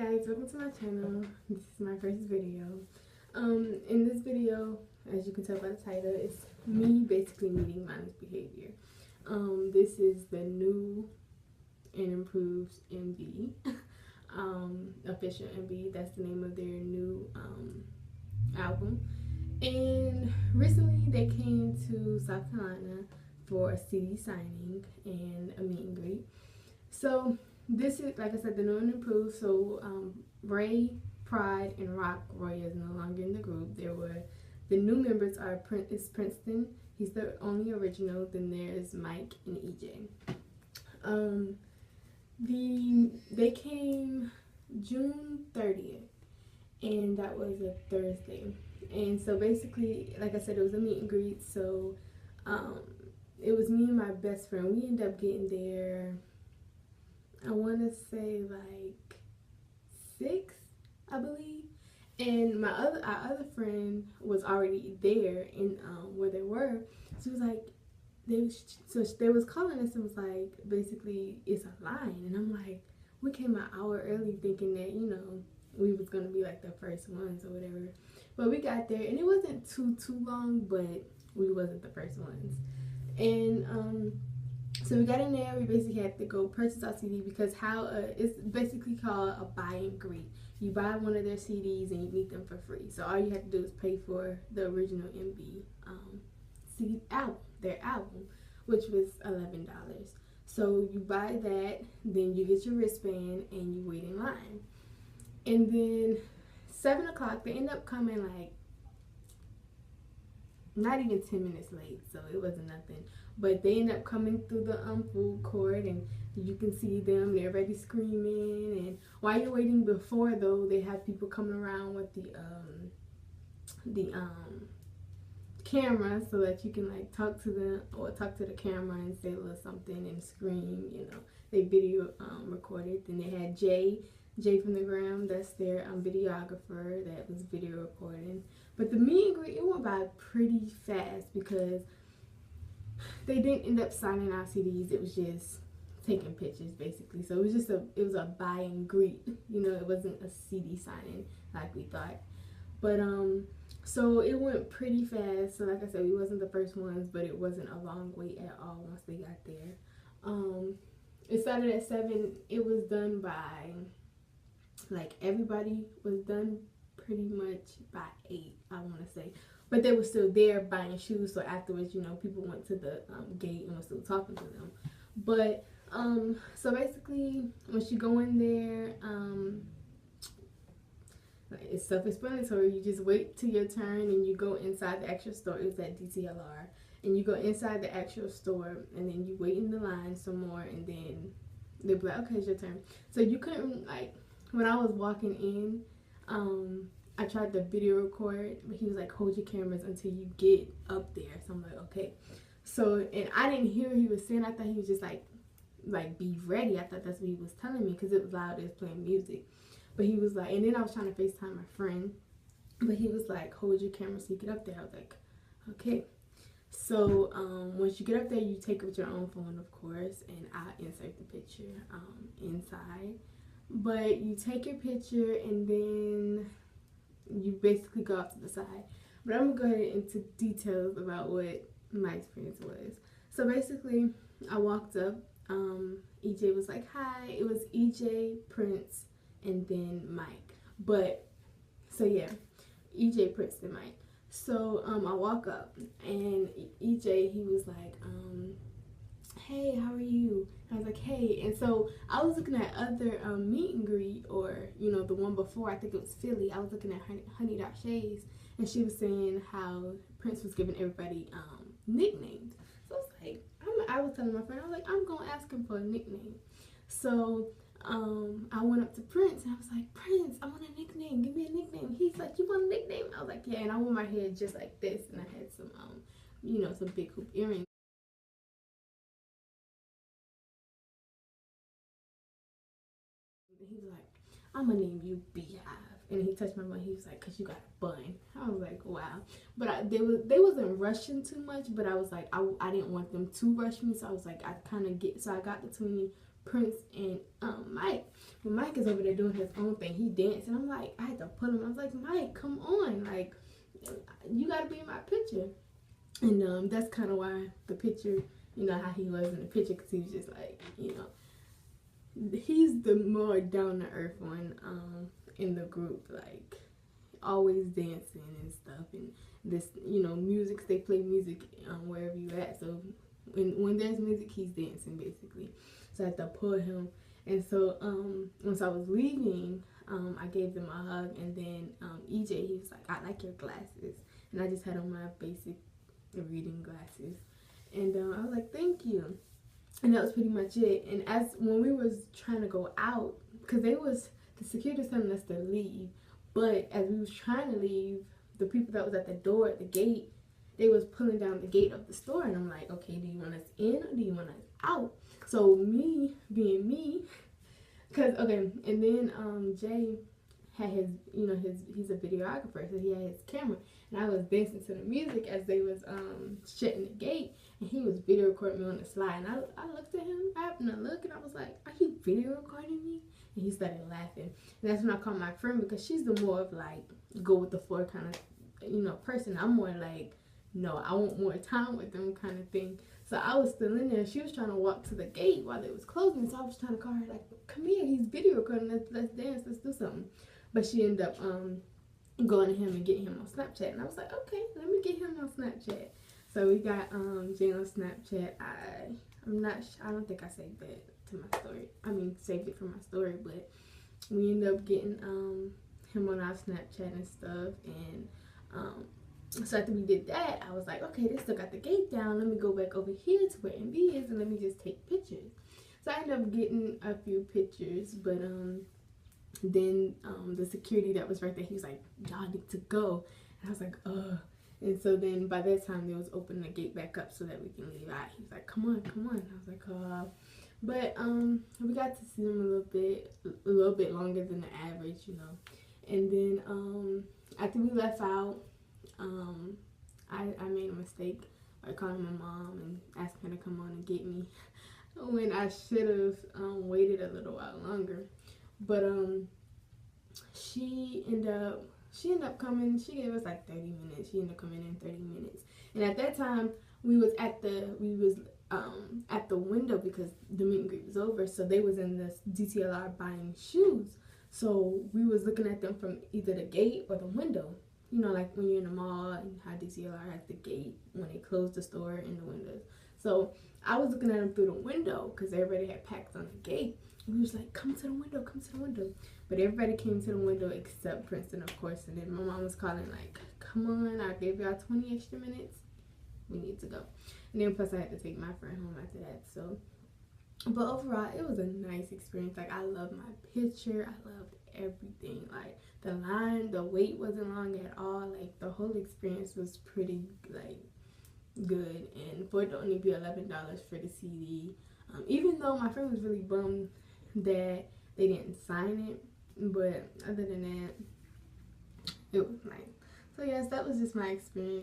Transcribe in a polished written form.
guys, welcome to my channel. This is my first video. In this video, as you can tell by the title, it's me basically meeting mindless behavior. This is the new and improved MB, official MB. That's the name of their new album. And recently they came to South Carolina for a CD signing and a meet and greet. So this is, like I said, the new and improved. So Ray, Pride, and Rock Roy is no longer in the group. The new members are Princeton. He's the only original. Then there's Mike and EJ. They came June 30th, and that was a Thursday. And so basically, like I said, it was a meet and greet. So it was me and my best friend. We ended up getting there, I want to say like 6, I believe. And our other friend was already there in where they were. She was like, they was calling us and was like, basically it's a line. And I'm like, we came an hour early thinking that, you know, we was gonna be like the first ones or whatever. But we got there and it wasn't too long, but we wasn't the first ones. And so we got in there. We basically had to go purchase our CD because it's basically called a buy and greet. You buy one of their CDs and you meet them for free. So all you have to do is pay for the original MB CD album, their album, which was $11. So you buy that, then you get your wristband and you wait in line. And then 7 o'clock, they end up coming like not even 10 minutes late, so it wasn't nothing. But they end up coming through the food court, and you can see them. They're already screaming, and while you're waiting before, though, they have people coming around with the camera so that you can like talk to them or talk to the camera and say a little something and scream. You know, they video recorded. Then they had Jay from the Gram, that's their videographer that was video recording. But the meet and greet, it went by pretty fast because they didn't end up signing our CDs. It was just taking pictures basically. So it was a buy and greet. You know, it wasn't a CD signing like we thought. But so it went pretty fast. So like I said, we wasn't the first ones, but it wasn't a long wait at all once they got there. It started at 7. It was done by, like, everybody was done pretty much by 8, I want to say. But they were still there buying shoes, so afterwards, you know, people went to the gate and were still talking to them. But so basically, once you go in there, it's self-explanatory. You just wait till your turn and you go inside the actual store. It was at DTLR. And you go inside the actual store and then you wait in the line some more, and then they'll be like, okay, it's your turn. So you couldn't, like, when I was walking in, I tried to video record, but he was like, hold your cameras until you get up there. So I'm like, okay. So, and I didn't hear what he was saying. I thought he was just like be ready. I thought that's what he was telling me because it was loud. It was playing music. But he was like, and then I was trying to FaceTime my friend, but he was like, hold your camera so you get up there. I was like, okay. So once you get up there, you take it with your own phone, of course, and I insert the picture inside. But you take your picture and then you basically go off to the side. But I'm gonna go ahead into details about what my experience was. So basically, I walked up. EJ was like, hi. It was EJ, Prince, and then Mike. But so yeah, EJ, Prince, and Mike. So I walk up and EJ, he was like, hey, how are you? I was like, hey. And so I was looking at other meet and greet, or, you know, the one before, I think it was Philly. I was looking at Honey Dot Shades, and she was saying how Prince was giving everybody nicknames. So I was like, I was telling my friend, I was like, I'm gonna ask him for a nickname. So I went up to Prince and I was like, Prince, I want a nickname. Give me a nickname. He's like, you want a nickname? I was like, yeah. And I wore my hair just like this, and I had some you know, some big hoop earrings. He was like, I'm gonna name you Beehive. And he touched my bun. He was like, cause you got a bun. I was like, wow. But they wasn't rushing too much, but I was like, I didn't want them to rush me. So I was like, I got between Prince and Mike. But Mike is over there doing his own thing. He dancing. I'm like, I had to pull him. I was like, Mike, come on, like, you gotta be in my picture. And that's kind of why the picture, you know, how he was in the picture, because he was just like, you know, he's the more down to earth one in the group, like always dancing and stuff. And this, you know, music, they play music wherever you at. So when there's music, he's dancing basically. So I had to pull him. And so once I was leaving, I gave them a hug, and then EJ, he was like, I like your glasses. And I just had on my basic reading glasses. And I was like, thank you. And that was pretty much it. And when we was trying to go out, because the security was telling us to leave, but as we was trying to leave, the people that was at the door at the gate, they was pulling down the gate of the store. And I'm like, okay, do you want us in or do you want us out? So me being me, because, okay, and then Jay had his, you know, he's a videographer, so he had his camera, and I was dancing to the music as they was shutting the gate, and he was video recording me on the slide. And I looked at him, I happened to look, and I was like, are you video recording me? And he started laughing. And that's when I called my friend, because she's the more of like go with the floor kind of, you know, person. I'm more like, no, I want more time with them kind of thing. So I was still in there. She was trying to walk to the gate while it was closing, so I was trying to call her like, come here, he's video recording, let's dance, let's do something. But she ended up going to him and getting him on Snapchat. And I was like, okay, let me get him on Snapchat. So we got Jay on Snapchat. I don't think I saved that to my story. I mean, saved it from my story, but we ended up getting him on our Snapchat and stuff. And so after we did that, I was like, okay, they still got the gate down. Let me go back over here to where MB is, and let me just take pictures. So I ended up getting a few pictures, but then the security that was right there, he was like, y'all need to go. And I was like, ugh. And so then by that time, they was opening the gate back up so that we can leave out. He was like, come on, come on. I was like, but we got to see them a little bit longer than the average, you know. And then after we left out, I made a mistake by calling my mom and asking her to come on and get me when I should have waited a little while longer. But she ended up coming. She gave us like 30 minutes. She ended up coming in 30 minutes. And at that time, we was at the window because the meet and greet was over. So they was in the DTLR buying shoes. So we was looking at them from either the gate or the window. You know, like when you're in the mall and how DTLR has the gate when they close the store and the windows. So I was looking at them through the window because everybody had packed on the gate. And we was like, come to the window, come to the window. But everybody came to the window except Princeton, of course. And then my mom was calling like, come on, I gave y'all 20 extra minutes. We need to go. And then plus I had to take my friend home after that. So, but overall, it was a nice experience. Like, I loved my picture. I loved everything. Like, the line, the wait wasn't long at all. Like, the whole experience was pretty, like, good. And for it to only be $11 for the CD, even though my friend was really bummed that they didn't sign it, but other than that, it was nice. So yes, that was just my experience.